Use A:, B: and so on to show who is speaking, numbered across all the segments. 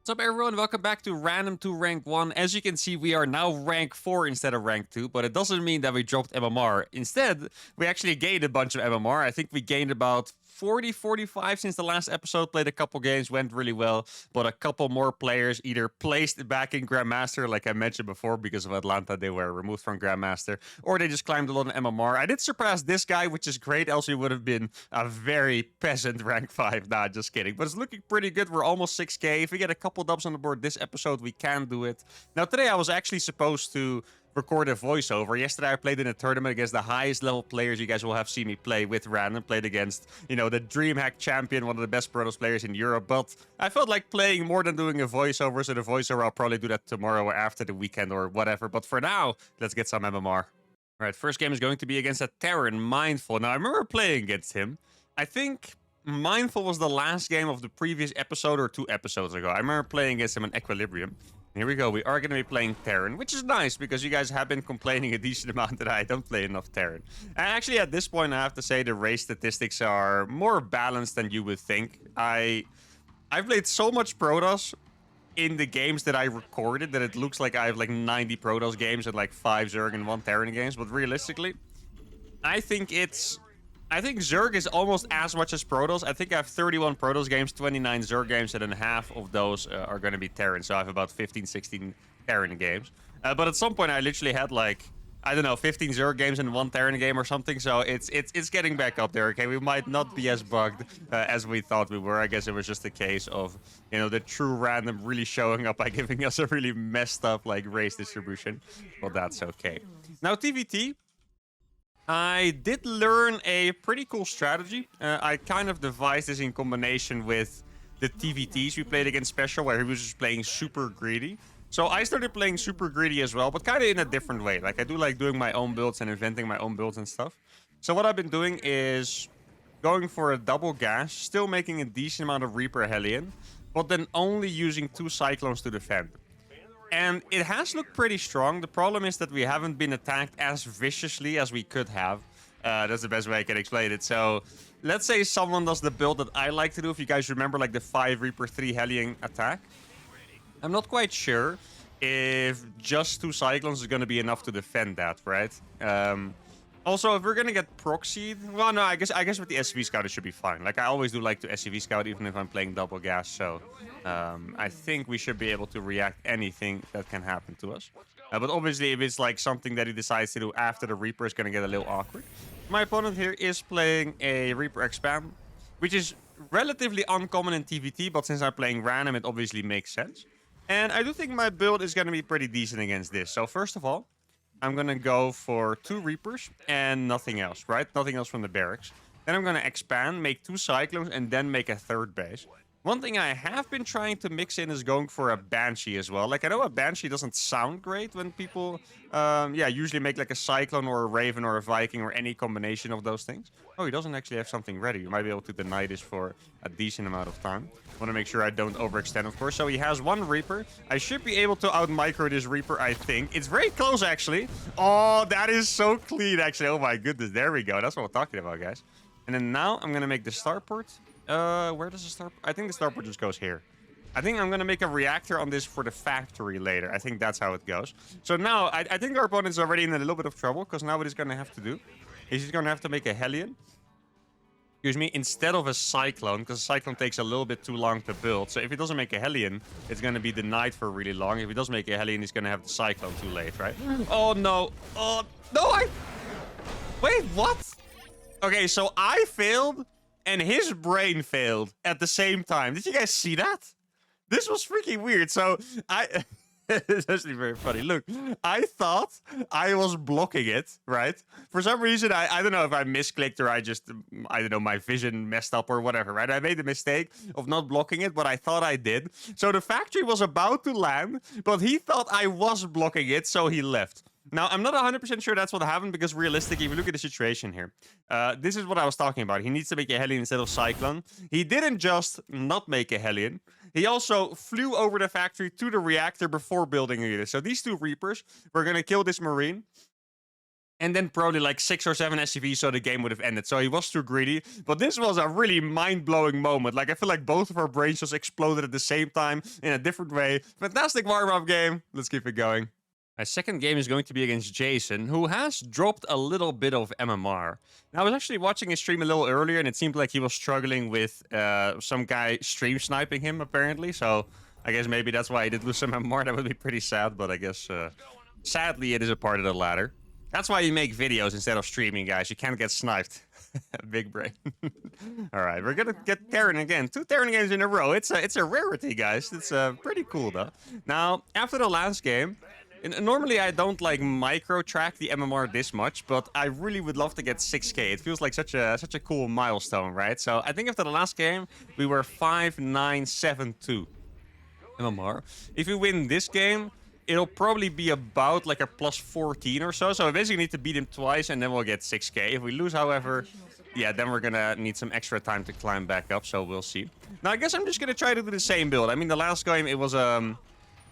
A: What's up, everyone? Welcome back to Random to Rank 1. As you can see, we are now rank 4 instead of rank 2, but it doesn't mean that we dropped MMR. Instead, we actually gained a bunch of MMR. I think we gained about 40, 45 since the last episode. Played a couple games, went really well, but a couple more players either placed back in Grandmaster, like I mentioned before, because of Atlanta, they were removed from Grandmaster, or they just climbed a lot in MMR. I did surpass this guy, which is great, else we would have been a very peasant rank 5. Nah, just kidding. But it's looking pretty good. We're almost 6k. If we get a couple dubs on the board this episode, we can do it. Now, today I was actually supposed to record a voiceover. Yesterday I played in a tournament against the highest level players you guys will have seen me play with random. Played against, the DreamHack champion, one of the best Protoss players in Europe. But I felt like playing more than doing a voiceover. So the voiceover, I'll probably do that tomorrow or after the weekend or whatever. But for now, let's get some MMR. All right, first game is going to be against a Terran, Mindful. Now, I remember playing against him. I think Mindful was the last game of the previous episode or 2 episodes ago. I remember playing against him in Equilibrium. Here we go. We are going to be playing Terran, which is nice because you guys have been complaining a decent amount that I don't play enough Terran. And actually, at this point, I have to say the race statistics are more balanced than you would think. I've played so much Protoss in the games that I recorded that it looks like I have like 90 Protoss games and like 5 Zerg and 1 Terran games. But realistically, I think Zerg is almost as much as Protoss. I think I have 31 Protoss games, 29 Zerg games, and then half of those are going to be Terran. So I have about 15, 16 Terran games. But at some point, I literally had like, I don't know, 15 Zerg games and 1 Terran game or something. So it's getting back up there. Okay, we might not be as bugged as we thought we were. I guess it was just a case of the true random really showing up by giving us a really messed up like race distribution. Well, that's okay. Now TVT. I did learn a pretty cool strategy. I kind of devised this in combination with the TVTs we played against Special, where he was just playing super greedy. So I started playing super greedy as well, but kind of in a different way. Like I do like doing my own builds and inventing my own builds and stuff. So what I've been doing is going for a double gas, still making a decent amount of Reaper Hellion, but then only using 2 Cyclones to defend. And it has looked pretty strong. The problem is that we haven't been attacked as viciously as we could have. That's the best way I can explain it. So let's say someone does the build that I like to do. If you guys remember like the 5 Reaper 3 Hellion attack. I'm not quite sure if just 2 Cyclones is going to be enough to defend that, right? Also, if we're gonna get proxied, well, no, I guess with the SCV scout it should be fine. Like I always do like to SCV scout even if I'm playing double gas. So I think we should be able to react anything that can happen to us. But obviously, if it's like something that he decides to do after the Reaper, is gonna get a little awkward. My opponent here is playing a Reaper Expand, which is relatively uncommon in TVT, but since I'm playing random, it obviously makes sense. And I do think my build is gonna be pretty decent against this. So first of all, I'm going to go for 2 Reapers and nothing else, right? Nothing else from the barracks. Then I'm going to expand, make 2 Cyclones, and then make a 3rd base. One thing I have been trying to mix in is going for a Banshee as well. Like, I know a Banshee doesn't sound great when people, usually make like a Cyclone or a Raven or a Viking or any combination of those things. Oh, he doesn't actually have something ready. You might be able to deny this for a decent amount of time. Want to make sure I don't overextend, of course. So he has 1 Reaper. I should be able to out-micro this Reaper, I think. It's very close, actually. Oh, that is so clean, actually. Oh my goodness, there we go. That's what we're talking about, guys. And then now I'm going to make the starport. Where does the starport? I think the starport just goes here. I think I'm going to make a reactor on this for the factory later. I think that's how it goes. So now, I think our opponent's already in a little bit of trouble, because now what he's going to have to do is he's going to have to make a Hellion. Excuse me, instead of a Cyclone, because a Cyclone takes a little bit too long to build. So if he doesn't make a Hellion, it's going to be denied for really long. If he does make a Hellion, he's going to have the Cyclone too late, right? Oh, no. Oh, no, Wait, what? Okay, so I failed, and his brain failed at the same time. Did you guys see that? This was freaking weird. So it's actually very funny. Look, I thought I was blocking it, right? For some reason, I don't know if I misclicked or I don't know, my vision messed up or whatever, right? I made the mistake of not blocking it, but I thought I did. So the factory was about to land, but he thought I was blocking it, so he left. Now, I'm not 100% sure that's what happened, because realistically, if you look at the situation here, this is what I was talking about. He needs to make a Hellion instead of Cyclone. He didn't just not make a Hellion. He also flew over the factory to the reactor before building a unit. So these 2 Reapers were going to kill this Marine. and then probably like 6 or 7 SCVs, so the game would have ended. So he was too greedy. But this was a really mind-blowing moment. Like, I feel like both of our brains just exploded at the same time in a different way. Fantastic warm-up game. Let's keep it going. My second game is going to be against Jason, who has dropped a little bit of MMR. Now, I was actually watching his stream a little earlier, and it seemed like he was struggling with some guy stream sniping him, apparently. So I guess maybe that's why he did lose some MMR. That would be pretty sad, but I guess sadly it is a part of the ladder. That's why you make videos instead of streaming, guys. You can't get sniped. Big brain. All right, we're gonna get Terran again. 2 Terran games in a row. It's a rarity, guys. It's pretty cool, though. Now, after the last game, normally I don't like micro track the MMR this much, but I really would love to get 6K. It feels like such a cool milestone, right? So I think after the last game, we were 5,972 MMR. If we win this game, it'll probably be about like a plus 14 or so. So we basically need to beat him twice and then we'll get 6K. If we lose, however, yeah, then we're gonna need some extra time to climb back up. So we'll see. Now, I guess I'm just gonna try to do the same build. I mean, the last game, it was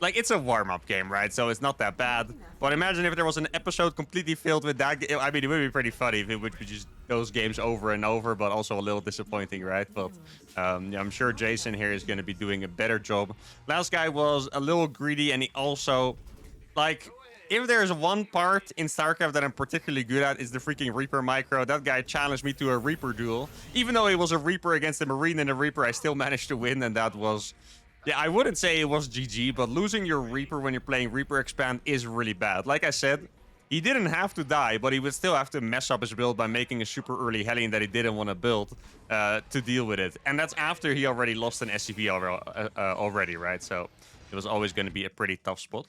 A: like, it's a warm-up game, right? So it's not that bad. But imagine if there was an episode completely filled with that. I mean, it would be pretty funny if it would be just those games over and over, but also a little disappointing, right? But yeah, I'm sure Jason here is going to be doing a better job. Last guy was a little greedy, and he also, like, if there's one part in StarCraft that I'm particularly good at, is the freaking Reaper micro. That guy challenged me to a Reaper duel. Even though it was a Reaper against a Marine and a Reaper, I still managed to win, and that was... Yeah, I wouldn't say it was GG, but losing your Reaper when you're playing Reaper Expand is really bad. Like I said, he didn't have to die, but he would still have to mess up his build by making a super early Hellion that he didn't want to build to deal with it. And that's after he already lost an SCV already, right? So it was always going to be a pretty tough spot.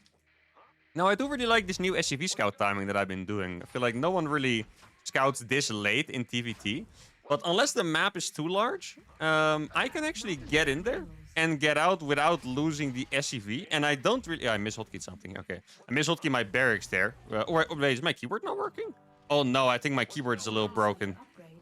A: Now, I do really like this new SCV scout timing that I've been doing. I feel like no one really scouts this late in TVT. But unless the map is too large, I can actually get in there and get out without losing the SCV. And I don't really... I mishotKeyed something. Okay. I mishotKeyed my barracks there. Wait, is my keyboard not working? Oh, no. I think my keyboard is a little broken.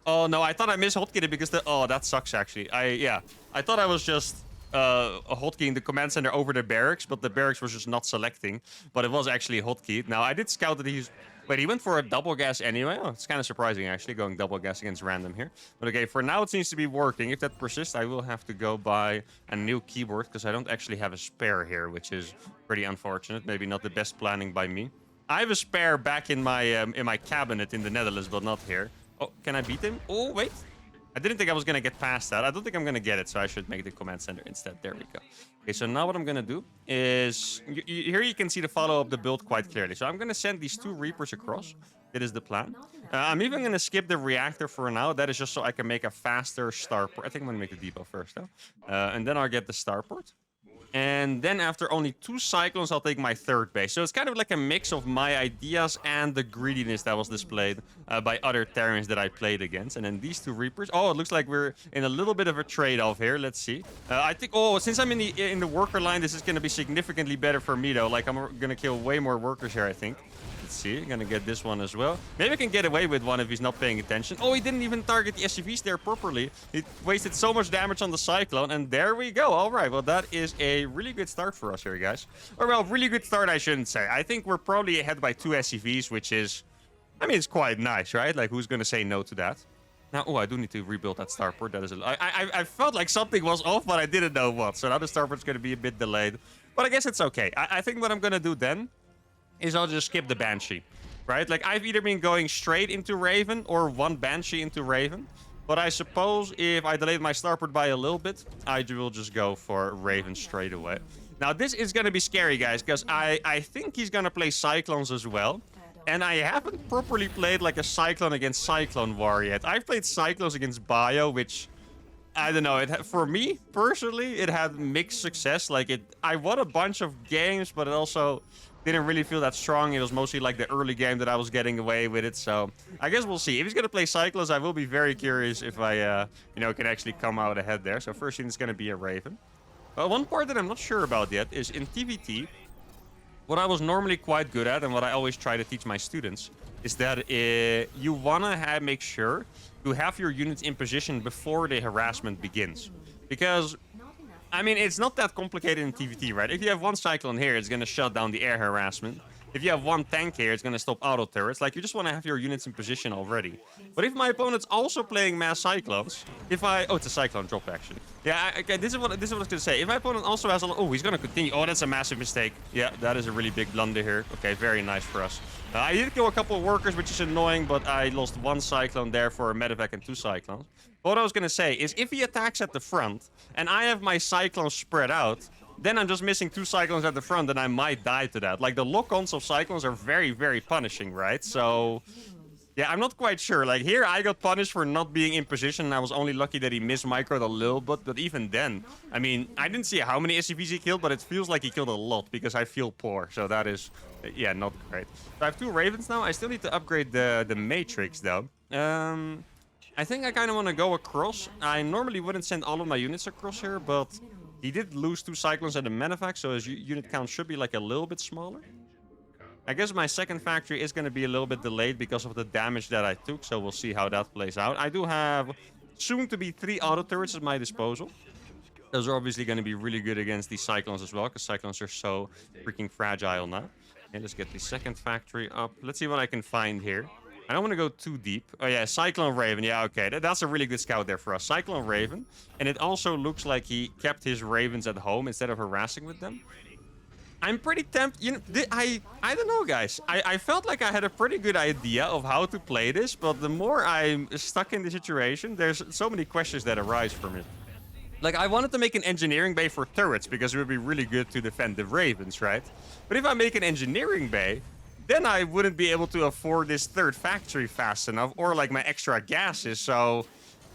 A: Oh, no. I thought I mishotKeyed it because the... Oh, that sucks, actually. Yeah. I thought I was just hotkeying the command center over the barracks, but the barracks was just not selecting. But it was actually hotkeyed. Now, I did scout that he's... Wait, he went for a double gas anyway? Oh, it's kind of surprising, actually, going double gas against random here. But okay, for now, it seems to be working. If that persists, I will have to go buy a new keyboard, because I don't actually have a spare here, which is pretty unfortunate. Maybe not the best planning by me. I have a spare back in my cabinet in the Netherlands, but not here. Oh, can I beat him? Oh, wait. I didn't think I was going to get past that. I don't think I'm going to get it, so I should make the command center instead. There we go. Okay, so now what I'm going to do is... Here you can see the follow of the build quite clearly. So I'm going to send these 2 Reapers across. That is the plan. I'm even going to skip the reactor for now. That is just so I can make a faster starport. I think I'm going to make the depot first, though. And then I'll get the starport. And then after only 2 cyclones, I'll take my 3rd base. So it's kind of like a mix of my ideas and the greediness that was displayed by other Terrans that I played against. And then these 2 Reapers. Oh, it looks like we're in a little bit of a trade-off here. Let's see. I think, oh, since I'm in the worker line, this is going to be significantly better for me, though. Like, I'm going to kill way more workers here, I think. Let's see. Gonna get this one as well. Maybe I can get away with one if he's not paying attention. Oh, he didn't even target the SCVs there properly. He wasted so much damage on the Cyclone, and there we go. All right, well, that is a really good start for us here, guys. Or, well, really good start, I shouldn't say. I think we're probably ahead by 2 SCVs, which is... I mean, it's quite nice, right? Like, who's gonna say no to that? Now, oh, I do need to rebuild that starport. That is I felt like something was off, but I didn't know what. So now the starport's gonna be a bit delayed. But I guess it's okay. I think what I'm gonna do then is I'll just skip the Banshee, right? Like, I've either been going straight into Raven or 1 Banshee into Raven. But I suppose if I delayed my starport by a little bit, I will just go for Raven straight away. Now, this is going to be scary, guys, because I think he's going to play Cyclones as well. And I haven't properly played, like, a Cyclone against Cyclone war yet. I've played Cyclones against Bio, which... I don't know. For me, personally, it had mixed success. Like, I won a bunch of games, but it also... didn't really feel that strong. It was mostly like the early game that I was getting away with it. So I guess we'll see. If he's going to play Cyclones, I will be very curious if I, can actually come out ahead there. So first thing is going to be a Raven. But one part that I'm not sure about yet is in TVT, what I was normally quite good at and what I always try to teach my students is that you want to make sure to have your units in position before the harassment begins. Because... I mean, it's not that complicated in TVT, right? If you have 1 Cyclone here, it's going to shut down the air harassment. if you have one tank here, it's going to stop auto turrets. Like, you just want to have your units in position already. But if my opponent's also playing mass cyclones, oh, it's a cyclone drop actually. Yeah, okay, this is what I was going to say. If my opponent also has oh, he's going to continue. Oh, that's a massive mistake. Yeah, that is a really big blunder here. Okay, very nice for us. I did kill a couple of workers, which is annoying, but I lost one cyclone there for a medevac and 2 cyclones. But what I was going to say is if he attacks at the front and I have my cyclones spread out, then I'm just missing 2 cyclones at the front and I might die to that. Like, the lock-ons of cyclones are very, very punishing, right? So, yeah, I'm not quite sure. Like, here I got punished for not being in position, and I was only lucky that he microed a little bit. But even then, I mean, I didn't see how many SCVs he killed, but it feels like he killed a lot because I feel poor. So that is, yeah, not great. So I have 2 Ravens now. I still need to upgrade the Matrix, though. I think I kind of want to go across. I normally wouldn't send all of my units across here, but he did lose 2 cyclones and a medevac, so his unit count should be like a little bit smaller. I guess my second factory is going to be a little bit delayed because of the damage that I took, so we'll see how that plays out. I do have soon to be 3 auto turrets at my disposal. Those are obviously going to be really good against these cyclones as well, because cyclones are so freaking fragile now. Okay, let's get the second factory up. Let's see what I can find here. I don't want to go too deep. Oh, yeah, Cyclone Raven. Yeah, okay. That's a really good scout there for us. Cyclone Raven. And it also looks like he kept his Ravens at home instead of harassing with them. I'm pretty tempted. You know, I don't know, guys. I felt like I had a pretty good idea of how to play this, but the more I'm stuck in the situation, there's so many questions that arise from it. Like, I wanted to make an engineering bay for turrets because it would be really good to defend the Ravens, right? But if I make an engineering bay, then I wouldn't be able to afford this 3rd factory fast enough, or like my extra gases. So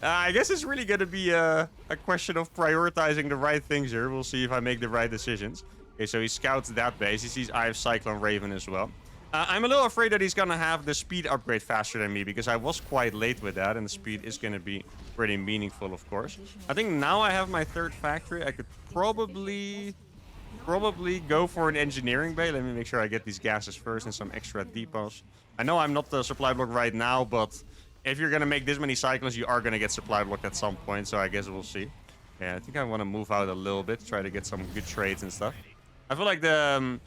A: I guess it's really going to be a question of prioritizing the right things here. We'll see if I make the right decisions. Okay, so he scouts that base. He sees I have Cyclone Raven as well. I'm a little afraid that he's going to have the speed upgrade faster than me, because I was quite late with that, and the speed is going to be pretty meaningful, of course. I think now I have my 3rd factory. I could probably go for an engineering bay. Let me make sure I get these gases first and some extra depots. I know I'm not the supply block right now, but if you're going to make this many cyclones, you are going to get supply blocked at some point, so I guess we'll see. Yeah, I think I want to move out a little bit, try to get some good trades and stuff. I feel like the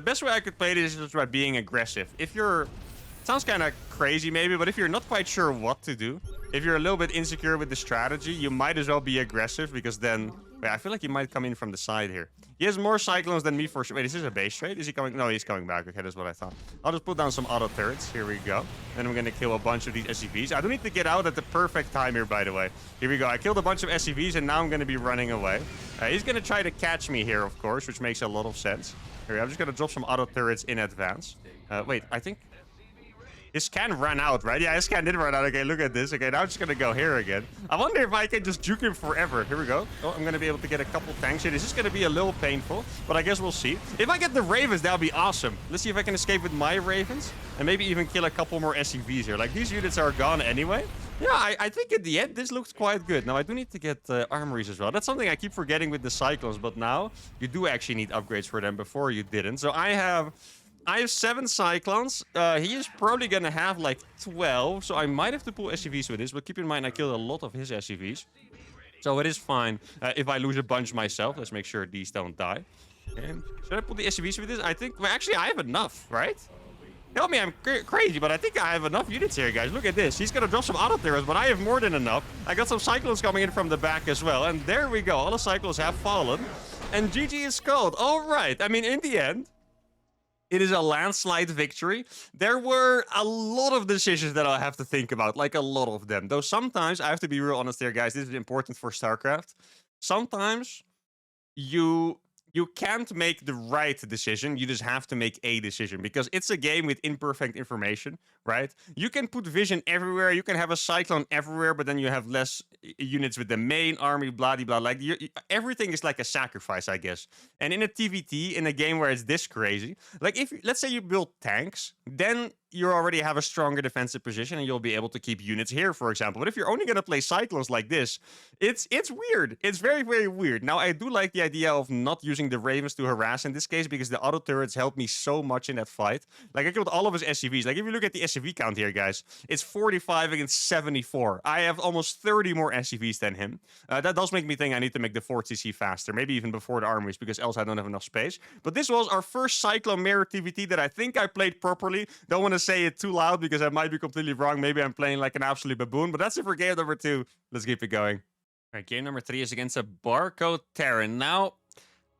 A: best way I could play this is just by being aggressive. If you're, it sounds kind of crazy maybe, but if you're not quite sure what to do, if you're a little bit insecure with the strategy, you might as well be aggressive, because then, wait, I feel like he might come in from the side here. He has more cyclones than me for sure. Wait, is this a base trade? Is he coming? No, he's coming back. Okay, that's what I thought. I'll just put down some auto turrets. Here we go. Then I'm going to kill a bunch of these SCVs. I do need to get out at the perfect time here, by the way. Here we go. I killed a bunch of SCVs, and now I'm going to be running away. He's going to try to catch me here, of course, which makes a lot of sense. Here, I'm just going to drop some auto turrets in advance. Wait, I think his scan ran out, right? Yeah, his scan did run out. Okay, look at this. Okay, now I'm just going to go here again. I wonder if I can just juke him forever. Here we go. Oh, I'm going to be able to get a couple tanks here. This is going to be a little painful, but I guess we'll see. If I get the Ravens, that'll be awesome. Let's see if I can escape with my Ravens and maybe even kill a couple more SCVs here. Like, these units are gone anyway. Yeah, I think at the end, this looks quite good. Now, I do need to get armories as well. That's something I keep forgetting with the Cyclones, but now you do actually need upgrades for them. Before you didn't. So I have 7 Cyclones. He is probably going to have like 12, so I might have to pull SCVs with this, but keep in mind I killed a lot of his SCVs. So it is fine if I lose a bunch myself. Let's make sure these don't die. Okay. Should I pull the SCVs with this? I think, well, actually, I have enough, right? Tell me I'm crazy, but I think I have enough units here, guys. Look at this. He's going to drop some auto turrets, but I have more than enough. I got some Cyclones coming in from the back as well. And there we go. All the Cyclones have fallen. And GG is called. All right. I mean, in the end, it is a landslide victory. There were a lot of decisions that I have to think about, like a lot of them. Though sometimes, I have to be real honest here, guys, this is important for StarCraft. Sometimes you can't make the right decision. You just have to make a decision, because it's a game with imperfect information, right? You can put vision everywhere. You can have a Cyclone everywhere, but then you have less units with the main army, blah, blah, blah. Like, everything is like a sacrifice, I guess. And in a TVT, in a game where it's this crazy, like, if let's say you build tanks, then you already have a stronger defensive position and you'll be able to keep units here, for example. But if you're only going to play Cyclones like this, it's weird. It's very, very weird. Now, I do like the idea of not using the Ravens to harass in this case because the auto turrets helped me so much in that fight. Like, I killed all of his SCVs. Like, if you look at the SCV count here, guys, it's 45 against 74. I have almost 30 more SCVs than him. That does make me think I need to make the Fort CC faster, maybe even before the armories, because else I don't have enough space. But this was our first Cyclone Mirror TVT that I think I played properly. Don't want to say it too loud because I might be completely wrong. Maybe I'm playing like an absolute baboon, but that's it for game number 2. Let's keep it going. All right, game number 3 is against a Barcode Terran. Now,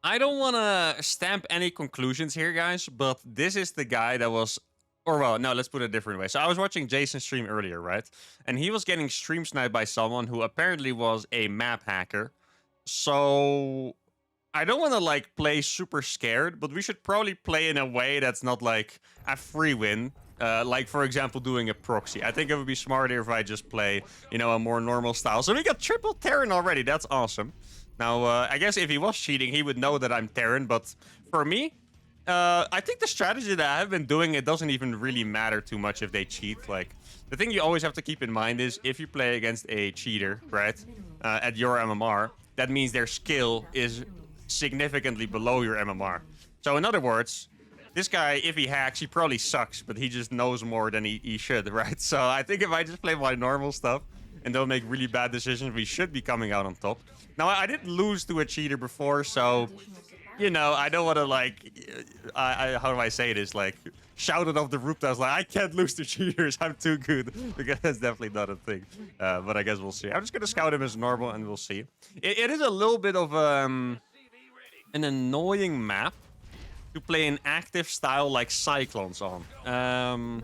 A: I don't want to stamp any conclusions here, guys, but this is the guy that was... Or, well, no, let's put it a different way. So I was watching Jason's stream earlier, right? And he was getting stream sniped by someone who apparently was a map hacker. So... I don't want to, like, play super scared, but we should probably play in a way that's not, like, a free win. Like, for example, doing a proxy. I think it would be smarter if I just play, you know, a more normal style. So we got triple Terran already. That's awesome. Now, I guess if he was cheating, he would know that I'm Terran. But for me, I think the strategy that I have been doing, it doesn't even really matter too much if they cheat. Like, the thing you always have to keep in mind is if you play against a cheater, right, at your MMR, that means their skill is significantly below your MMR. So in other words, this guy, if he hacks, he probably sucks, but he just knows more than he should, right? So I think if I just play my normal stuff and don't make really bad decisions, we should be coming out on top. Now, I did lose to a cheater before, so, you know, I don't want to, like, how do I say this? Like, shout it off the rooftops, like, I can't lose to cheaters, I'm too good. Because that's definitely not a thing. But I guess we'll see. I'm just going to scout him as normal, and we'll see. It is a little bit of an annoying map to play an active style like Cyclones on.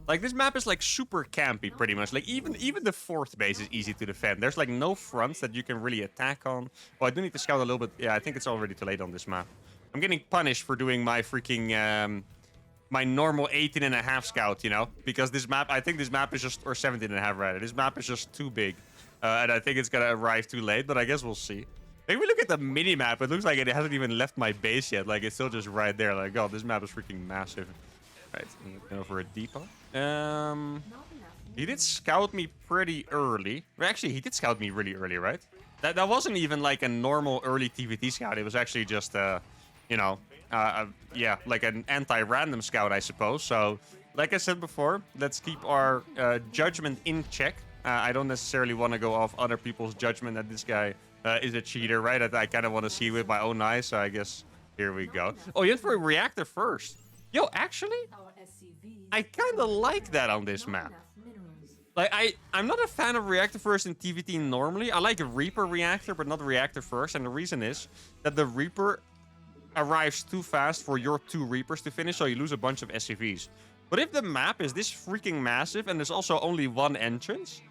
A: Like, this map is like super campy pretty much. Like, even the 4th base is easy to defend. There's like no fronts that you can really attack on. Oh, I do need to scout a little bit. Yeah, I think it's already too late on this map. I'm getting punished for doing my freaking my normal 18.5 scout, you know, because this map, I think this map is just, or 17.5 rather, this map is just too big, and I think it's gonna arrive too late, but I guess we'll see. Maybe we look at the mini-map. It looks like it hasn't even left my base yet. Like, it's still just right there. Like, oh, this map is freaking massive. Right, I'm going for a depot. He did scout me pretty early. Well, actually, he did scout me really early, right? That wasn't even like a normal early TVT scout. It was actually just, you know, yeah, like an anti-random scout, I suppose. So, like I said before, let's keep our judgment in check. I don't necessarily want to go off other people's judgment that this guy... is a cheater, right? I kind of want to see with my own eyes, so I guess here we go. Oh, you went for a reactor first. Yo, actually, I kind of like that on this map. Like, I'm not a fan of reactor first in TVT normally. I like a Reaper reactor, but not reactor first. And the reason is that the Reaper arrives too fast for your 2 Reapers to finish, so you lose a bunch of SCVs. But if the map is this freaking massive and there's also only 1 entrance,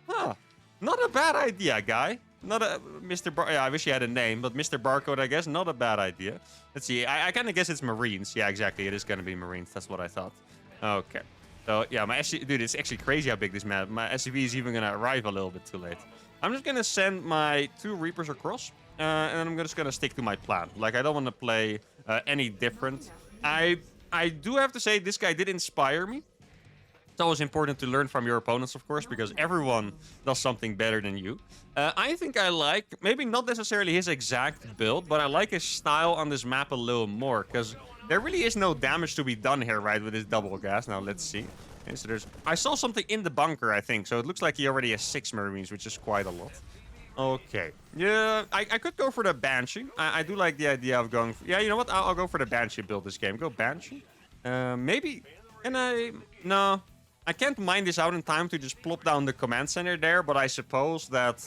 A: huh, not a bad idea, guy. Not a Mr. Yeah, I wish he had a name, but Mr. Barcode, I guess, not a bad idea. Let's see. I kind of guess it's Marines. Yeah, exactly. It is going to be Marines. That's what I thought. Okay. So, yeah, my SCV... Dude, it's actually crazy how big this map... My SCV is even going to arrive a little bit too late. I'm just going to send my 2 Reapers across, and I'm just going to stick to my plan. Like, I don't want to play any different. I do have to say, this guy did inspire me. It's always important to learn from your opponents, of course, because everyone does something better than you. I think I like, maybe not necessarily his exact build, but I like his style on this map a little more, because there really is no damage to be done here, right, with his double gas. Now, let's see. Okay, so I saw something in the bunker, I think, so it looks like he already has 6 Marines, which is quite a lot. Okay. Yeah, I could go for the Banshee. I do like the idea of going... Yeah, you know what? I'll go for the Banshee build this game. Go Banshee. Maybe... Can I... No... I can't mine this out in time to just plop down the command center there, but I suppose that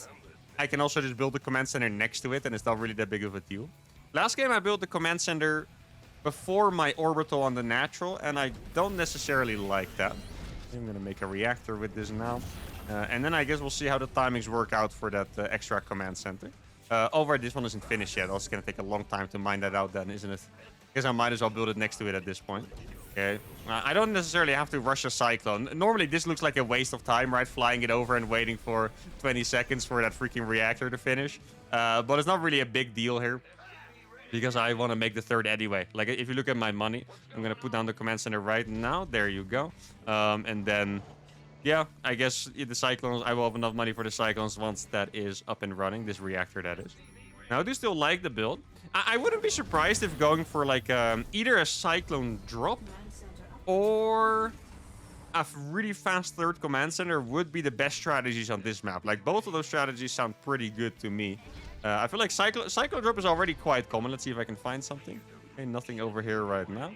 A: I can also just build the command center next to it, and it's not really that big of a deal. Last game, I built the command center before my orbital on the natural, and I don't necessarily like that. I'm going to make a reactor with this now. And then I guess we'll see how the timings work out for that extra command center. Over this one isn't finished yet. It's going to take a long time to mine that out then, isn't it? I guess I might as well build it next to it at this point. Okay. I don't necessarily have to rush a Cyclone. Normally, this looks like a waste of time, right? Flying it over and waiting for 20 seconds for that freaking reactor to finish. But it's not really a big deal here. because I want to make the third anyway. Like, if you look at my money, I'm going to put down the command center right now. There you go. And then, yeah, I guess the Cyclones, I will have enough money for the Cyclones once that is up and running. This reactor, that is. Now, I do still like the build. I wouldn't be surprised if going for, like, either a Cyclone drop or a really fast third command center would be the best strategies on this map. Like, both of those strategies sound pretty good to me. I feel like Cyclone drop is already quite common. Let's see if I can find something. Okay, nothing over here right now.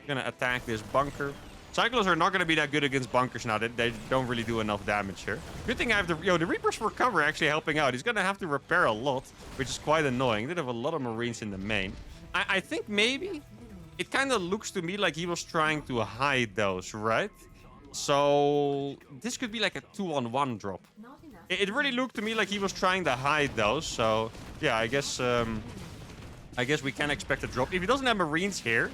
A: Gonna attack this bunker. Cyclones are not gonna be that good against bunkers now. They don't really do enough damage here. Good thing I have the... Yo, the Reapers for cover actually helping out. He's gonna have to repair a lot, which is quite annoying. He did have a lot of Marines in the main. I think maybe it kind of looks to me like he was trying to hide those, right? So this could be like a 2-on-1 drop. It really looked to me like he was trying to hide those. So yeah, I guess we can expect a drop. If he doesn't have Marines here.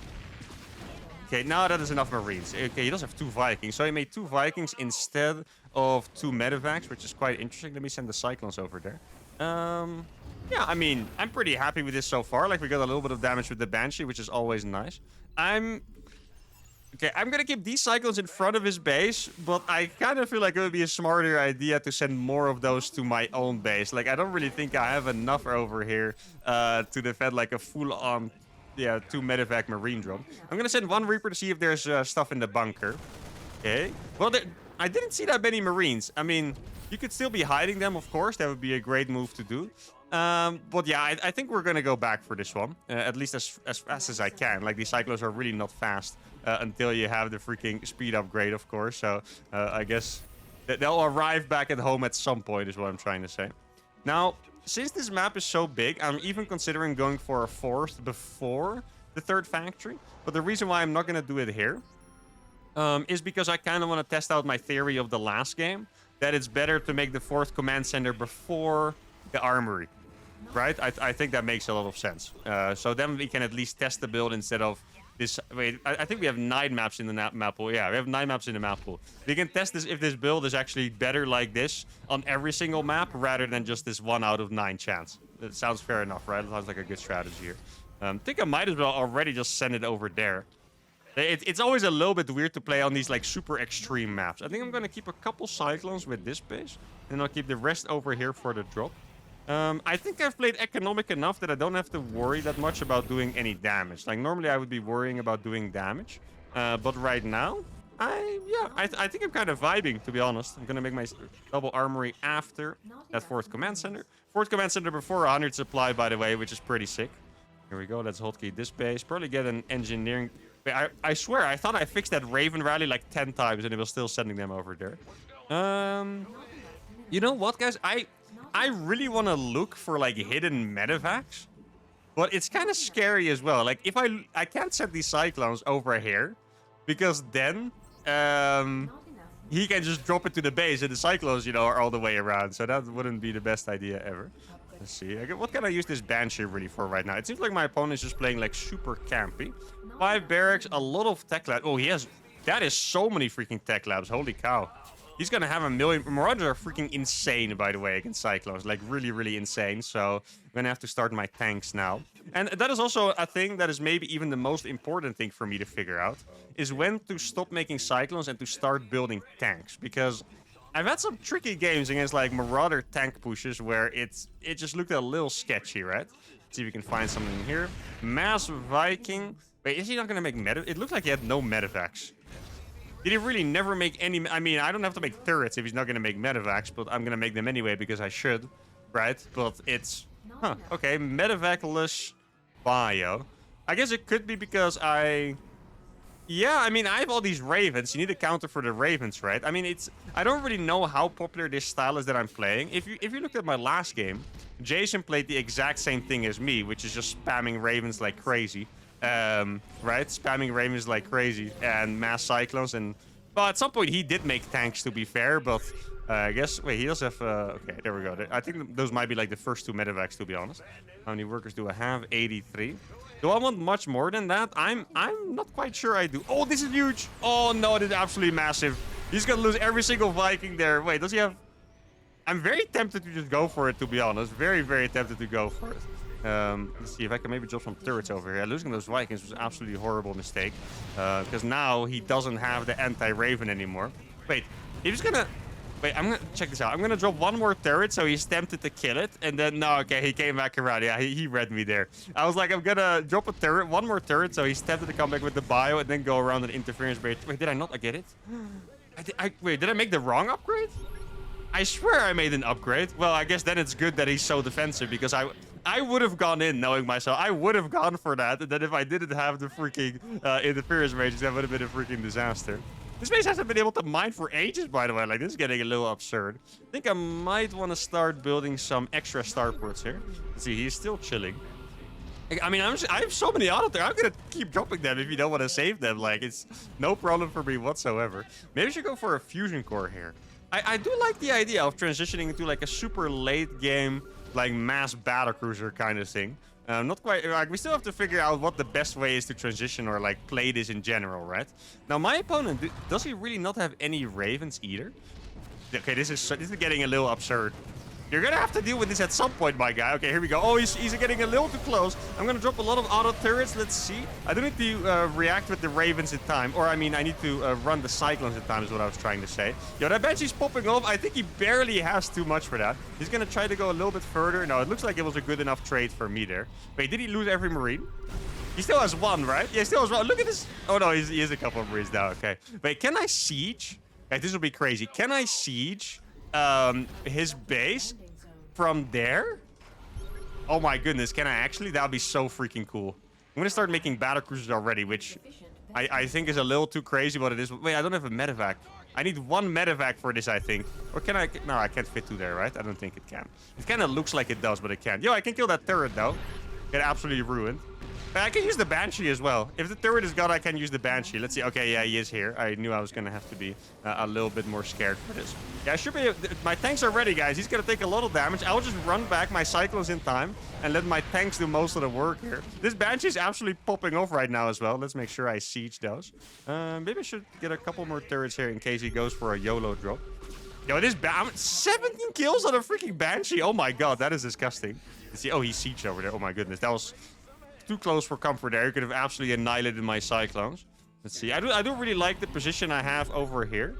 A: Okay, now that is enough Marines. Okay, he does have 2 Vikings. So he made 2 Vikings instead of 2 Medevacs, which is quite interesting. Let me send the Cyclones over there. Yeah, I mean, I'm pretty happy with this so far. Like, we got a little bit of damage with the Banshee, which is always nice. Okay, I'm gonna keep these Cyclones in front of his base, but I kind of feel like it would be a smarter idea to send more of those to my own base. Like, I don't really think I have enough over here to defend, like, a full-on, yeah, 2 Medevac Marine drop. I'm gonna send 1 Reaper to see if there's stuff in the bunker. Okay. Well, I didn't see that many Marines. I mean, you could still be hiding them, of course. That would be a great move to do. But yeah, I think we're gonna go back for this one. At least as fast as I can. Like, these Cyclones are really not fast until you have the freaking speed upgrade, of course. So I guess they'll arrive back at home at some point is what I'm trying to say. Now, since this map is so big, I'm even considering going for a 4th before the 3rd factory. But the reason why I'm not gonna do it here is because I kind of want to test out my theory of the last game. That it's better to make the 4th command center before the armory. Right? I think that makes a lot of sense. So then we can at least test the build instead of this. Wait, I think we have 9 maps in the map pool. Yeah, we have 9 maps in the map pool. We can test this if this build is actually better like this on every single map rather than just this 1 out of 9 chance. That sounds fair enough, right? It sounds like a good strategy here. I think I might as well already just send it over there. It's always a little bit weird to play on these like super extreme maps. I think I'm going to keep a couple Cyclones with this base. And I'll keep the rest over here for the drop. I think I've played economic enough that I don't have to worry that much about doing any damage. Like, normally I would be worrying about doing damage. But right now, I think I'm kind of vibing, to be honest. I'm going to make my double armory after that 4th command center. 4th command center before 100 supply, by the way, which is pretty sick. Here we go. Let's hotkey this base. Probably get an engineering... I swear, I thought I fixed that Raven rally like 10 times and it was still sending them over there. You know what, guys? I really want to look for like hidden medevacs, but it's kind of scary as well. Like, if I can't send these Cyclones over here because then he can just drop it to the base and the Cyclones, you know, are all the way around. So that wouldn't be the best idea ever. Let's see. What can I use this Banshee really for right now? It seems like my opponent is just playing like super campy. 5 barracks, a lot of tech labs. Oh, he has... That is so many freaking tech labs. Holy cow. He's gonna have a million... Marauders are freaking insane, by the way, against Cyclones. Like, really, really insane. So, I'm gonna have to start my tanks now. And that is also a thing that is maybe even the most important thing for me to figure out. Is when to stop making Cyclones and to start building tanks. Because I've had some tricky games against, like, Marauder tank pushes where it just looked a little sketchy, right? Let's see if we can find something here. Mass Viking... Wait, is he not gonna make medevacs? It looked like he had no medevacs. Did he really never make any... I mean, I don't have to make turrets if he's not gonna make medevacs, but I'm gonna make them anyway because I should, right? But it's... Huh, okay, medevacless bio. I guess it could be because I... Yeah, I mean, I have all these ravens. You need a counter for the ravens, right? I mean, it's... I don't really know how popular this style is that I'm playing. If you looked at my last game, Jason played the exact same thing as me, which is just spamming ravens like crazy. Right? Spamming ravens like crazy and mass Cyclones. And well, at some point he did make tanks, to be fair, but I guess... Wait, he does have... okay, there we go. I think those might be like the first 2 medevacs, to be honest. How many workers do I have? 83. Do I want much more than that? I'm not quite sure I do. Oh, this is huge. Oh, no, this is absolutely massive. He's gonna lose every single Viking there. Wait, does he have... I'm very tempted to just go for it, to be honest. Very, very tempted to go for it. Let's see if I can maybe drop some turrets over here. Losing those Vikings was an absolutely horrible mistake. Because now he doesn't have the anti-Raven anymore. Wait, he's gonna... Wait, I'm gonna check this out. I'm gonna drop one more turret, so he's tempted to kill it. And then, no, okay, he came back around. Yeah, he read me there. I was like, I'm gonna drop a turret, one more turret, so he's tempted to come back with the bio and then go around an interference bait. Wait, did I not get it? Wait, did I make the wrong upgrade? I swear I made an upgrade. Well, I guess then it's good that he's so defensive, because I would have gone in knowing myself. I would have gone for that. And then if I didn't have the freaking interference mages, that would have been a freaking disaster. This base hasn't been able to mine for ages, by the way. Like, this is getting a little absurd. I think I might want to start building some extra starports here. Let's see, he's still chilling. I mean, I have so many auto there. I'm going to keep dropping them if you don't want to save them. Like, it's no problem for me whatsoever. Maybe I should go for a fusion core here. I do like the idea of transitioning into like a super late game, like mass battlecruiser kind of thing. Not quite, like, we still have to figure out what the best way is to transition or like play this in general, right? Now, my opponent, does he really not have any ravens either? Okay, this is getting a little absurd. You're gonna have to deal with this at some point, my guy. Okay, here we go. Oh, he's getting a little too close. I'm gonna drop a lot of auto turrets. Let's see. I do need to react with the ravens in time. Or, I mean, I need to run the cyclones in time is what I was trying to say. Yo, that Banshee's popping off. I think he barely has too much for that. He's gonna try to go a little bit further. No, it looks like it was a good enough trade for me there. Wait, did he lose every marine? He still has one, right? Yeah, he still has one. Look at this. Oh, no, he has a couple of marines now. Okay. Wait, can I siege? Okay, this will be crazy. Can I siege his base from there? Oh my goodness, can I actually? That would be so freaking cool. I'm gonna start making battle cruisers already, which I think is a little too crazy, but it is. Wait, I don't have a medevac. I need one medevac for this, I think. Or can I? No, I can't fit two there, right? I don't think it can. It kind of looks like it does, but it can't. Yo, I can kill that turret though. Get absolutely ruined. I can use the Banshee as well. If the turret is gone, I can use the Banshee. Let's see. Okay, yeah, he is here. I knew I was going to have to be a little bit more scared for this. Yeah, I should be... My tanks are ready, guys. He's going to take a lot of damage. I'll just run back my Cyclones in time and let my tanks do most of the work here. This Banshee is absolutely popping off right now as well. Let's make sure I siege those. Maybe I should get a couple more turrets here in case he goes for a YOLO drop. Yo, this... 17 kills on a freaking Banshee. Oh my god, that is disgusting. Let's see. Oh, he's sieged over there. Oh my goodness, that was... too close for comfort there. You could have absolutely annihilated my cyclones. Let's see. I do really like the position I have over here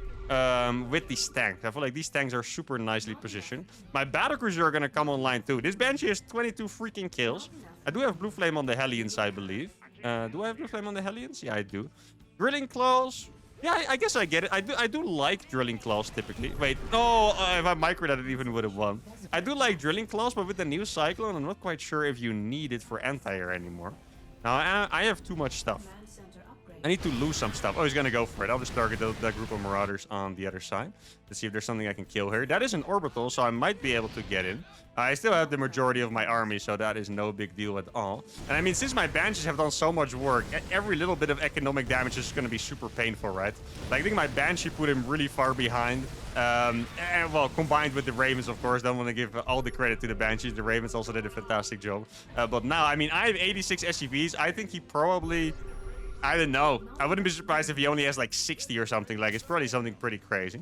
A: with these tanks. I feel like these tanks are super nicely positioned. My battlecruisers are going to come online too. This Banshee has 22 freaking kills. I do have blue flame on the Hellions, I believe. Do I have blue flame on the Hellions? Yeah, I do. Drilling claws. Yeah, I guess I get it. I do like drilling claws typically. Wait, no, if I micro that, it even would have won. I do like drilling claws, but with the new cyclone, I'm not quite sure if you need it for anti-air anymore. Now, I have too much stuff. I need to lose some stuff. Oh, he's going to go for it. I'll just target that group of marauders on the other side. Let's see if there's something I can kill here. That is an orbital, so I might be able to get in. I still have the majority of my army, so that is no big deal at all. And I mean, since my Banshees have done so much work, every little bit of economic damage is going to be super painful, right? Like, I think my Banshee put him really far behind. And, well, combined with the Ravens, of course. Don't want to give all the credit to the Banshees. The Ravens also did a fantastic job. But now, I mean, I have 86 SCVs. I think he probably... I don't know. I wouldn't be surprised if he only has like 60 or something. Like, it's probably something pretty crazy.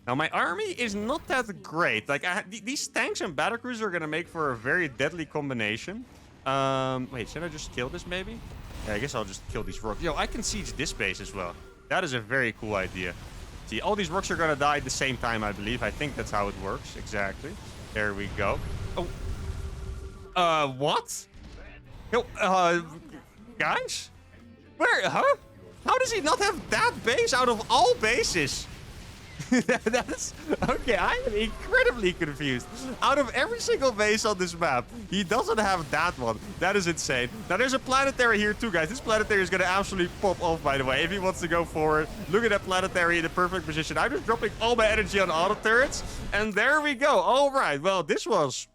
A: Now, my army is not that great. Like, these tanks and battlecruisers are going to make for a very deadly combination. Wait, should I just kill this maybe? Yeah, I guess I'll just kill these rocks. Yo, I can siege this base as well. That is a very cool idea. See, all these rocks are going to die at the same time, I believe. I think that's how it works. Exactly. There we go. Oh. What? Yo, guys? Where? Huh? How does he not have that base out of all bases? That's... Okay, I am incredibly confused. Out of every single base on this map, he doesn't have that one. That is insane. Now, there's a planetary here too, guys. This planetary is going to absolutely pop off, by the way, if he wants to go forward. Look at that planetary in the perfect position. I'm just dropping all my energy on auto turrets. And there we go. All right. Well, this was...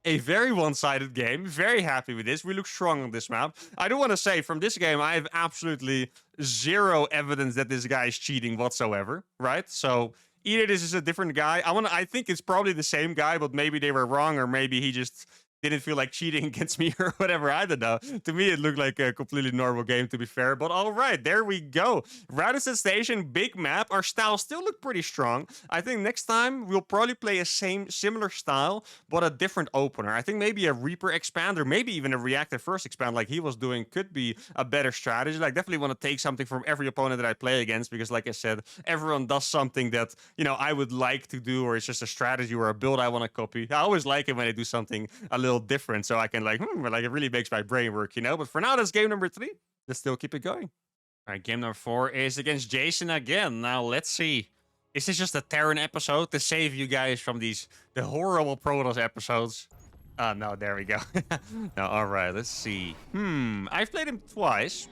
A: a very one-sided game. Very happy with this. We look strong on this map. I do want to say, from this game, I have absolutely zero evidence that this guy is cheating whatsoever, right? So either this is a different guy. I think it's probably the same guy, but maybe they were wrong, or maybe he just didn't feel like cheating against me or whatever. I don't know. To me, it looked like a completely normal game, to be fair. But all right, there we go. Radisson Station, big map. Our styles still look pretty strong. I think next time we'll probably play a similar style, but a different opener. I think maybe a Reaper expand or maybe even a Reactor first expand like he was doing could be a better strategy. Like, definitely want to take something from every opponent that I play against because, like I said, everyone does something that, you know, I would like to do, or it's just a strategy or a build I want to copy. I always like it when they do something a little different, so I can like it really makes my brain work, you know. But for now, that's game number 3. Let's still keep it going. All right, game number 4 is against Jason again. Now let's see. Is this just a Terran episode to save you guys from the horrible Protoss episodes? No, there we go. Now, all right, let's see. I've played him twice,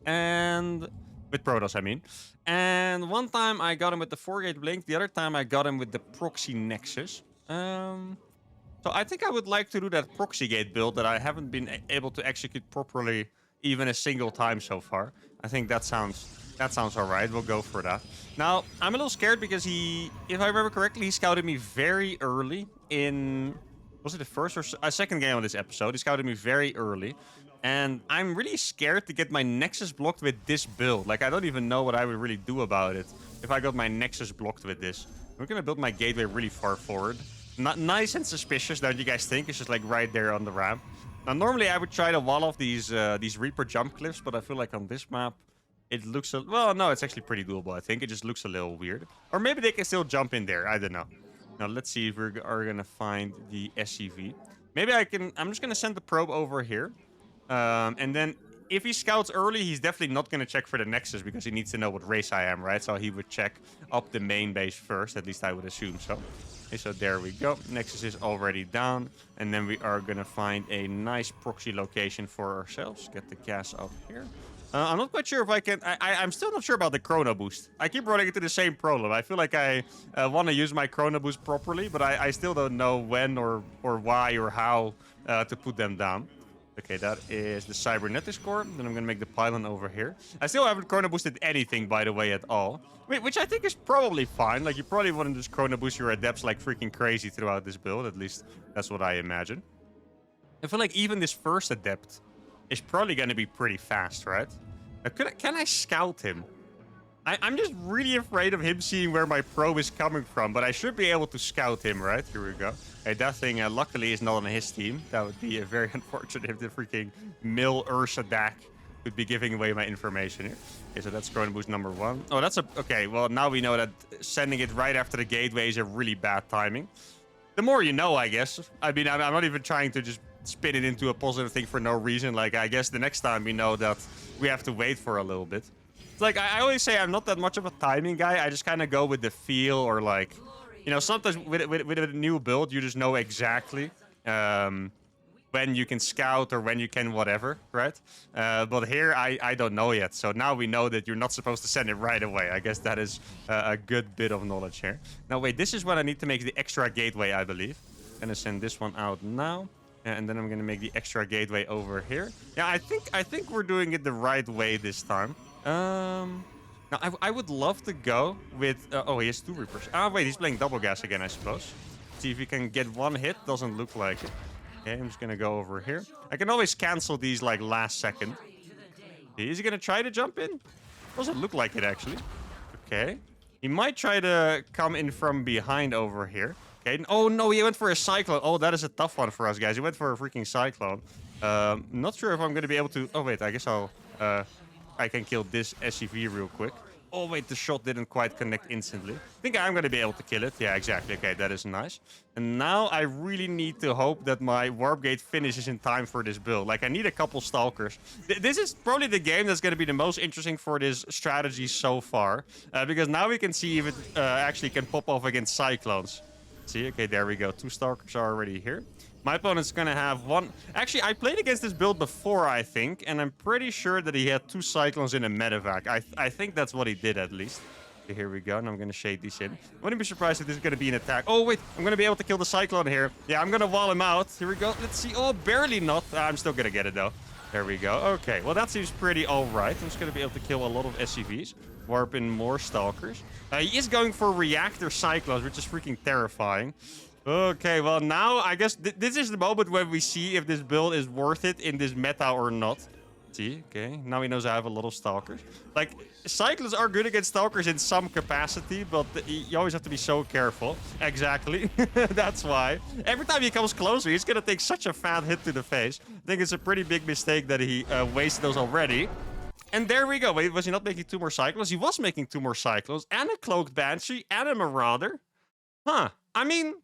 A: and with Protoss, I mean. And one time I got him with the 4-gate blink. The other time I got him with the proxy nexus. So I think I would like to do that proxy gate build that I haven't been able to execute properly even a single time so far. I think that sounds all right. We'll go for that. Now, I'm a little scared because he, if I remember correctly, he scouted me very early in, was it the first or second game of this episode? He scouted me very early. And I'm really scared to get my Nexus blocked with this build. Like, I don't even know what I would really do about it if I got my Nexus blocked with this. I'm going to build my gateway really far forward. Not nice and suspicious, don't you guys think? It's just like right there on the ramp. Now, normally I would try to wall off these Reaper jump cliffs, but I feel like on this map, it looks well, no, it's actually pretty doable, I think. It just looks a little weird. Or maybe they can still jump in there. I don't know. Now, let's see if we are going to find the SCV. Maybe I'm just going to send the probe over here. And then if he scouts early, he's definitely not going to check for the Nexus because he needs to know what race I am, right? So he would check up the main base first. At least I would assume so. Okay, so there we go. Nexus is already down. And then we are going to find a nice proxy location for ourselves. Get the gas up here. I'm not quite sure if I can... I'm still not sure about the chrono boost. I keep running into the same problem. I feel like I want to use my chrono boost properly, but I still don't know when or why or how to put them down. Okay, that is the cybernetics core. Then I'm going to make the pylon over here. I still haven't chrono boosted anything, by the way, at all. Which I think is probably fine. Like, you probably want to just chrono boost your adepts like freaking crazy throughout this build. At least, that's what I imagine. I feel like even this first adept is probably going to be pretty fast, right? Can I scout him? I'm just really afraid of him seeing where my probe is coming from, but I should be able to scout him, right? Here we go. Hey, that thing, luckily, is not on his team. That would be very unfortunate if the freaking Mill Ursa Dak could be giving away my information here. Okay, so that's chrono boost number 1. Oh, that's a... Okay, well, now we know that sending it right after the gateway is a really bad timing. The more you know, I guess. I mean, I'm not even trying to just spin it into a positive thing for no reason. Like, I guess the next time we know that we have to wait for a little bit. It's like, I always say I'm not that much of a timing guy. I just kind of go with the feel, or like, you know, sometimes with a new build, you just know exactly when you can scout or when you can whatever, right? But here, I don't know yet. So now we know that you're not supposed to send it right away. I guess that is a good bit of knowledge here. Now, wait, this is when I need to make the extra gateway, I believe. I'm going to send this one out now. And then I'm going to make the extra gateway over here. Yeah, I think we're doing it the right way this time. Now, I would love to go with... oh, he has 2 Reapers. Ah, wait, he's playing double gas again, I suppose. See if he can get 1 hit. Doesn't look like it. Okay, I'm just going to go over here. I can always cancel these, like, last second. Is he going to try to jump in? Doesn't look like it, actually. Okay. He might try to come in from behind over here. Okay. Oh, no, he went for a Cyclone. Oh, that is a tough one for us, guys. He went for a freaking Cyclone. Not sure if I'm going to be able to... Oh, wait, I guess I can kill this SCV real quick. Oh, wait, the shot didn't quite connect instantly. I think I'm going to be able to kill it. Yeah, exactly. Okay, that is nice. And now I really need to hope that my Warp Gate finishes in time for this build. Like, I need a couple Stalkers. This is probably the game that's going to be the most interesting for this strategy so far. Because now we can see if it actually can pop off against Cyclones. See, okay, there we go. 2 Stalkers are already here. My opponent's going to have 1... Actually, I played against this build before, I think. And I'm pretty sure that he had 2 Cyclones in a medevac. I think that's what he did, at least. Okay, here we go. And I'm going to shade these in. I wouldn't be surprised if this is going to be an attack. Oh, wait. I'm going to be able to kill the Cyclone here. Yeah, I'm going to wall him out. Here we go. Let's see. Oh, barely not. I'm still going to get it, though. There we go. Okay, well, that seems pretty all right. I'm just going to be able to kill a lot of SCVs. Warp in more Stalkers. He is going for Reactor Cyclones, which is freaking terrifying. Okay, well now I guess this is the moment where we see if this build is worth it in this meta or not. See, okay, now he knows I have a lot of stalkers. Like, cyclists are good against stalkers in some capacity, but you always have to be so careful. Exactly, that's why. Every time he comes closer, he's gonna take such a fat hit to the face. I think it's a pretty big mistake that he wasted those already. And there we go. Wait, was he not making 2 more cyclones? He was making 2 more cyclones, and a cloaked banshee, and a marauder. Huh, I mean,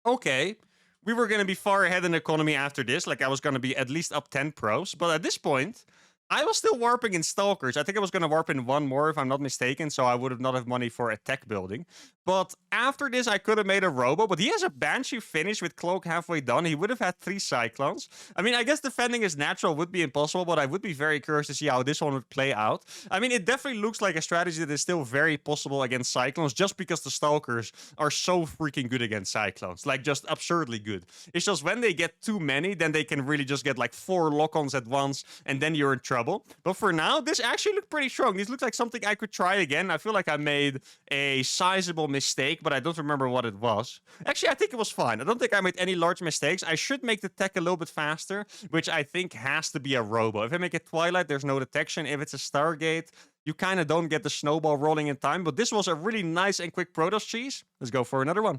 A: okay. We were going to be far ahead in economy after this. Like, I was going to be at least up 10 pros. But at this point, I was still warping in stalkers. I think I was going to warp in 1 more if I'm not mistaken. So I would have not have money for a tech building. But after this, I could have made a robo. But he has a banshee finish with cloak halfway done. He would have had 3 cyclones. I mean, I guess defending his natural would be impossible. But I would be very curious to see how this one would play out. I mean, it definitely looks like a strategy that is still very possible against cyclones. Just because the stalkers are so freaking good against cyclones. Like, just absurdly good. It's just when they get too many, then they can really just get like 4 lock-ons at once. And then you're in trouble. But for now, this actually looked pretty strong. This looks like something I could try again. I feel like I made a sizable mistake, but I don't remember what it was. Actually, I think it was fine. I don't think I made any large mistakes. I should make the tech a little bit faster, which I think has to be a robo. If I make it Twilight, there's no detection. If it's a Stargate, you kind of don't get the snowball rolling in time. But this was a really nice and quick Protoss cheese. Let's go for another one.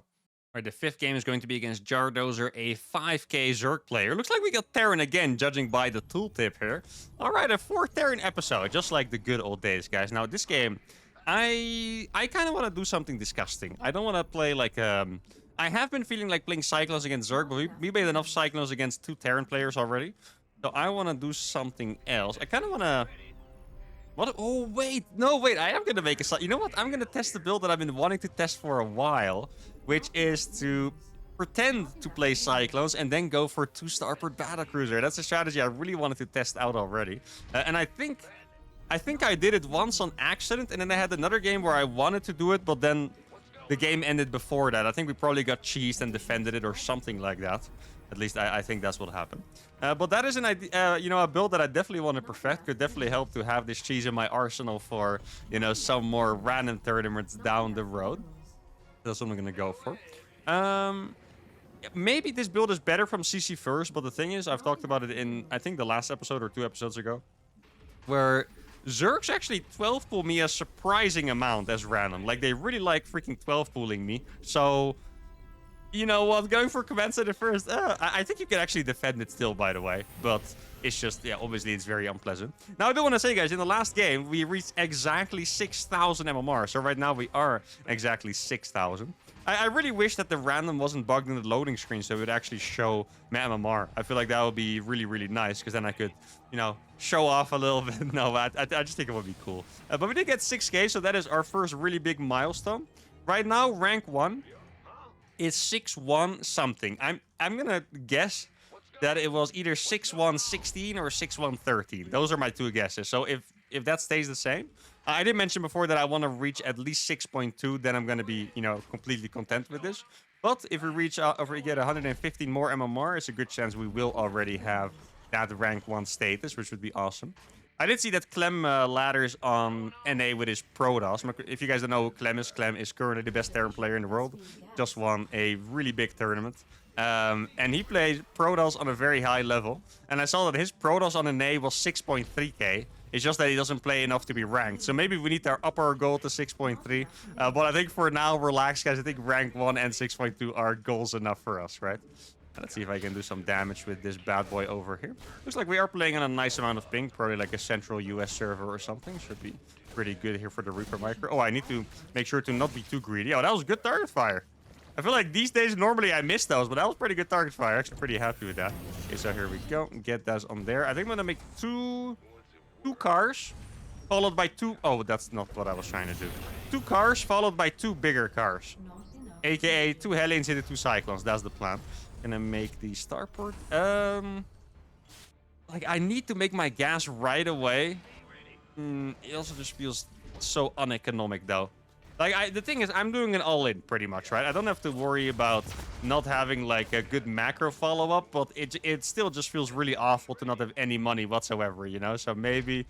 A: All right, the 5th game is going to be against Jardozer, a 5k Zerg player. Looks like we got Terran again, judging by the tooltip here. All right, a 4th Terran episode, just like the good old days, guys. Now, this game, I kind of want to do something disgusting. I don't want to play like... I have been feeling like playing Cyclones against Zerg, but we made enough Cyclones against 2 Terran players already. So I want to do something else. I kind of want to... What? Oh, wait. No, wait. I am going to make a... You know what? I'm going to test the build that I've been wanting to test for a while, which is to pretend to play Cyclones and then go for 2 starport battlecruiser. That's a strategy I really wanted to test out already. And I think I did it once on accident, and then I had another game where I wanted to do it, but then the game ended before that. I think we probably got cheesed and defended it or something like that. At least I think that's what happened. But that is an idea, you know, a build that I definitely want to perfect. Could definitely help to have this cheese in my arsenal for, you know, some more random tournaments down the road. That's what I'm gonna go for. Maybe this build is better from CC first, but the thing is, I've talked about it in, I think, the last episode or 2 episodes ago, where Zergs actually 12 pull me a surprising amount as random. Like, they really like freaking 12 pulling me. So, you know what, going for command center first, I think you can actually defend it still, by the way, but it's just, yeah, obviously it's very unpleasant. Now, I do want to say, guys, in the last game, we reached exactly 6,000 MMR, so right now we are exactly 6,000. I really wish that the random wasn't bugged in the loading screen, so it would actually show my MMR. I feel like that would be really, really nice, because then I could, you know, show off a little bit. No, I just think it would be cool. But we did get 6k, so that is our first really big milestone. Right now, rank 1 is 6-1 something. I'm gonna guess that it was either 6-1-16 or 6-1-13. Those are my 2 guesses. So if that stays the same, I did mention before that I want to reach at least 6.2. Then I'm gonna be, you know, completely content with this. But if we reach if we get 115 more MMR, it's a good chance we will already have that rank 1 status, which would be awesome. I did see that Clem ladders on NA with his Protoss. If you guys don't know who Clem is currently the best Terran player in the world. Just won a really big tournament. And he plays Protoss on a very high level. And I saw that his Protoss on NA was 6.3k. It's just that he doesn't play enough to be ranked. So maybe we need to up our goal to 6.3. But I think for now, relax, guys. I think rank 1 and 6.2 are goals enough for us, right? Let's see if I can do some damage with this bad boy over here. Looks like we are playing on a nice amount of ping. Probably like a central US server or something. Should be pretty good here for the Reaper Micro. Oh, I need to make sure to not be too greedy. Oh, that was good target fire. I feel like these days, normally I miss those, but that was pretty good target fire. Actually, pretty happy with that. Okay, so here we go. Get that on there. I think I'm going to make two cars, followed by 2... Oh, that's not what I was trying to do. 2 cars, followed by 2 bigger cars. AKA 2 Hellions into 2 Cyclones. That's the plan. Gonna make the starport. Like, I need to make my gas right away. It also just feels so uneconomic, though. Like, the thing is, I'm doing it all in, pretty much, right? I don't have to worry about not having, like, a good macro follow-up, but it still just feels really awful to not have any money whatsoever, you know? So maybe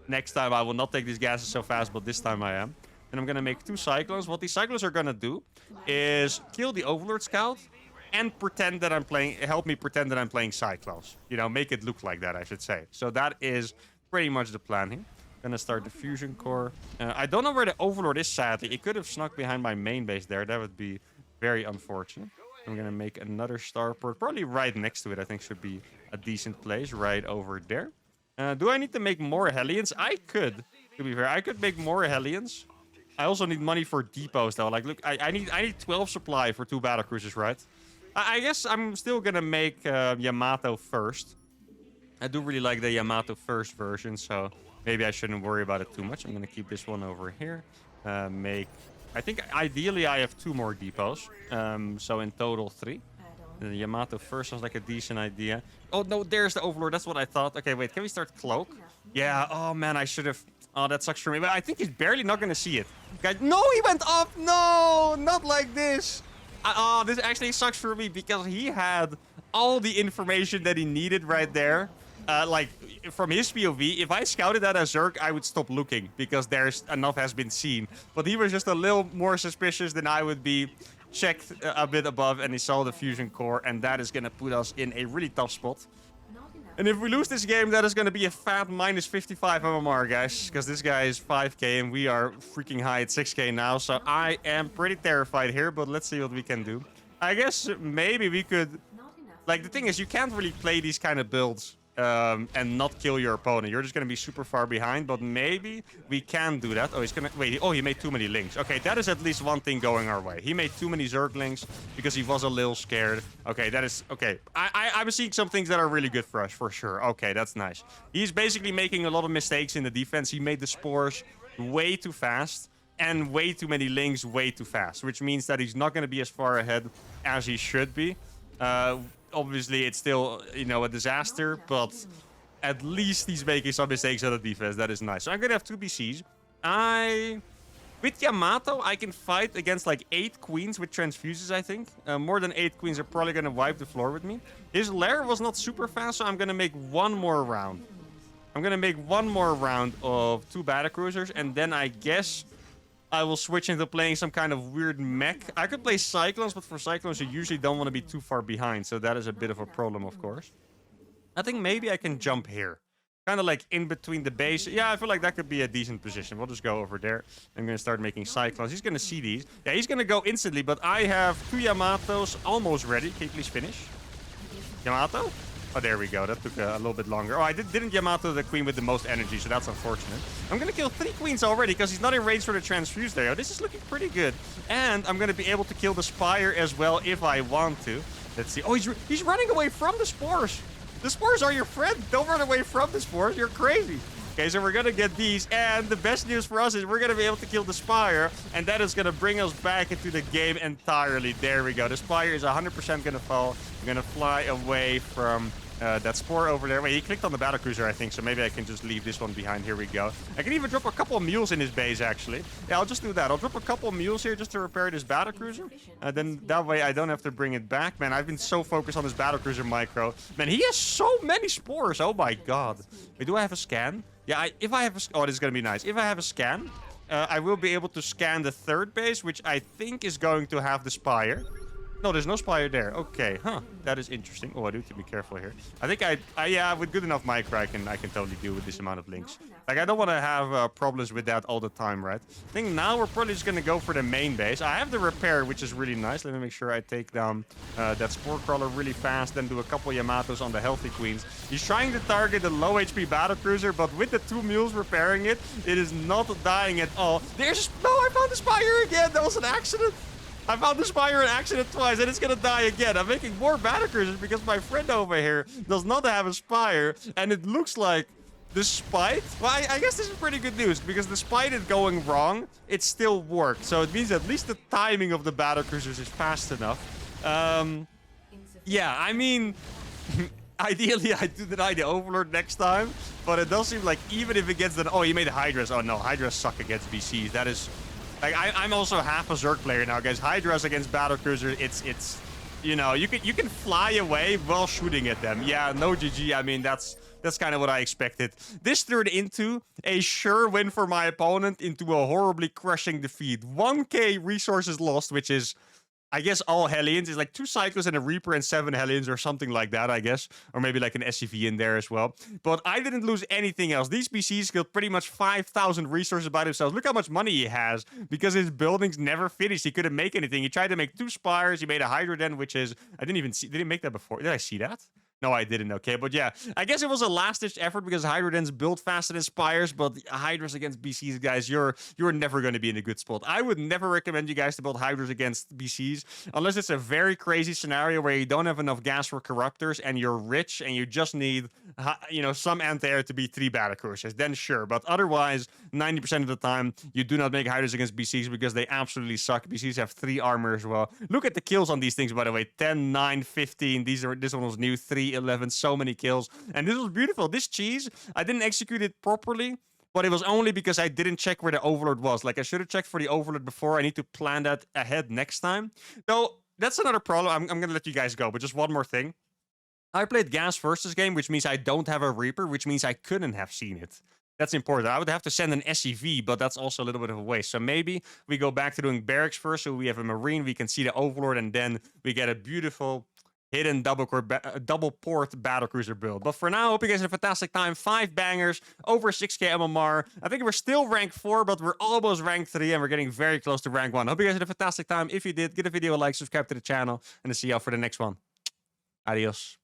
A: next time I will not take these gases so fast, but this time I am. Then I'm going to make 2 Cyclones. What these Cyclones are going to do is kill the Overlord Scout and pretend that I'm playing, help me pretend that I'm playing Cyclones. You know, make it look like that, I should say. So that is pretty much the plan here. Gonna start the fusion core. I don't know where the Overlord is, sadly. It could have snuck behind my main base there. That would be very unfortunate. I'm gonna make another starport, probably right next to it. I think should be a decent place, right over there. Do I need to make more Hellions? I could, to be fair. I could make more Hellions. I also need money for depots, though. Like, look, I need 12 supply for 2 battlecruisers, right? I guess I'm still gonna make Yamato first. I do really like the Yamato first version, so maybe I shouldn't worry about it too much. I'm going to keep this one over here. I think ideally I have 2 more depots. So in total 3. The Yamato first sounds like a decent idea. Oh, no, there's the Overlord. That's what I thought. Okay, wait. Can we start Cloak? Yeah. Oh, man, I should have... Oh, that sucks for me. But I think he's barely not going to see it. Guys, no, he went up. No, not like this. Oh, this actually sucks for me because he had all the information that he needed right there. Like, from his POV, if I scouted that as Zerg, I would stop looking because there's enough has been seen. But he was just a little more suspicious than I would be. Checked a bit above and he saw the fusion core, and that is going to put us in a really tough spot. And if we lose this game, that is going to be a fat minus 55 MMR, guys. Because this guy is 5k and we are freaking high at 6k now. So I am pretty terrified here, but let's see what we can do. I guess maybe we could... Like, the thing is, you can't really play these kind of builds and not kill your opponent. You're just going to be super far behind, but maybe we can do that. Oh, he's going to... Wait, oh, he made too many links. Okay, that is at least one thing going our way. He made too many Zerglings because he was a little scared. Okay, that is... Okay, I'm seeing some things that are really good for us, for sure. Okay, that's nice. He's basically making a lot of mistakes in the defense. He made the spores way too fast and way too many links way too fast, which means that he's not going to be as far ahead as he should be. Obviously, it's still, you know, a disaster, but at least he's making some mistakes on the defense. That is nice. So I'm going to have 2 BCs. With Yamato, I can fight against like 8 queens with transfuses, I think. More than 8 queens are probably going to wipe the floor with me. His lair was not super fast, so I'm going to make 1 more round. I'm going to make 1 more round of 2 battlecruisers, and then I guess I will switch into playing some kind of weird mech. I could play Cyclones, but for Cyclones, you usually don't want to be too far behind. So that is a bit of a problem, of course. I think maybe I can jump here. Kind of like in between the base. Yeah, I feel like that could be a decent position. We'll just go over there. I'm going to start making Cyclones. He's going to see these. Yeah, he's going to go instantly, but I have 2 Yamatos almost ready. Can you please finish? Yamato? Oh, there we go. That took a little bit longer. Oh, I didn't Yamato the queen with the most energy, so that's unfortunate. I'm going to kill 3 queens already because he's not in range for the transfuse there. Oh, this is looking pretty good. And I'm going to be able to kill the Spire as well if I want to. Let's see. Oh, he's running away from the spores. The spores are your friend. Don't run away from the spores. You're crazy. Okay, so we're going to get these. And the best news for us is we're going to be able to kill the Spire. And that is going to bring us back into the game entirely. There we go. The Spire is 100% going to fall. I'm going to fly away from... that spore over there. Wait, he clicked on the battlecruiser, I think, so maybe I can just leave this one behind. Here we go. I can even drop a couple of mules in his base, actually. Yeah, I'll just do that. I'll drop a couple of mules here just to repair this battlecruiser. Then that way I don't have to bring it back. Man, I've been so focused on this battlecruiser micro. Man, he has so many spores. Oh my god. Wait, do I have a scan? Yeah, if I have a... Oh, this is going to be nice. If I have a scan, I will be able to scan the 3rd base, which I think is going to have the Spire. No, there's no Spire there. Okay, huh. That is interesting. Oh, I do have to be careful here. I think yeah, with good enough micro, I can totally deal with this amount of links. Like, I don't want to have problems with that all the time, right? I think now we're probably just going to go for the main base. I have the repair, which is really nice. Let me make sure I take down that Spore Crawler really fast, then do a couple Yamatos on the healthy queens. He's trying to target the low HP battlecruiser, but with the 2 mules repairing it, it is not dying at all. There's... No, I found the Spire again! That was an accident! I found the Spire in accident twice, and it's gonna die again. I'm making more battlecruisers because my friend over here does not have a Spire, and it looks like despite... Well, I guess this is pretty good news, because despite it going wrong, it still worked. So it means at least the timing of the battlecruisers is fast enough. Yeah, I mean... Ideally, I do deny the Overlord next time, but it does seem like even if it gets the... Oh, he made the Hydras. Oh no, Hydras suck against BCs. That is... Like, I'm also half a Zerg player now, guys. Hydras against battlecruiser, it's you know, you can fly away while shooting at them. Yeah, no GG. I mean, that's That's kind of what I expected. This turned into a sure win for my opponent into a horribly crushing defeat. 1k resources lost, which is, I guess, all Hellions. It's like 2 Cyclones and a Reaper and 7 Hellions or something like that, I guess. Or maybe like an SCV in there as well. But I didn't lose anything else. These PCs killed pretty much 5,000 resources by themselves. Look how much money he has because his buildings never finished. He couldn't make anything. He tried to make 2 Spires. He made a Hydra Den, which is... I didn't even see... Did he make that before? Did I see that? No, I didn't. Okay, but yeah, I guess it was a last-ditch effort because Hydra Dens build faster than Spires, but Hydras against BCs, guys, you're never going to be in a good spot. I would never recommend you guys to build Hydras against BCs unless it's a very crazy scenario where you don't have enough gas for Corruptors and you're rich and you just need, some anti-air to be 3 Battlecruisers. Then sure, but otherwise, 90% of the time, you do not make Hydras against BCs because they absolutely suck. BCs have 3 armor as well. Look at the kills on these things, by the way. 10, 9, 15. This one was new. 3, 11, so many kills. And this was beautiful. This cheese, I didn't execute it properly, but it was only because I didn't check where the Overlord was. Like, I should have checked for the Overlord before. I need to plan that ahead next time. So, that's another problem. I'm going to let you guys go, but just one more thing. I played Gas first this game, which means I don't have a Reaper, which means I couldn't have seen it. That's important. I would have to send an SCV, but that's also a little bit of a waste. So maybe we go back to doing Barracks first, so we have a Marine, we can see the Overlord, and then we get a beautiful hidden double port battlecruiser build. But for now, I hope you guys had a fantastic time. 5 bangers, over 6k MMR. I think we're still rank 4, but we're almost rank 3, and we're getting very close to rank 1. Hope you guys had a fantastic time. If you did, give the video a like, subscribe to the channel, and I'll see y'all for the next one. Adios.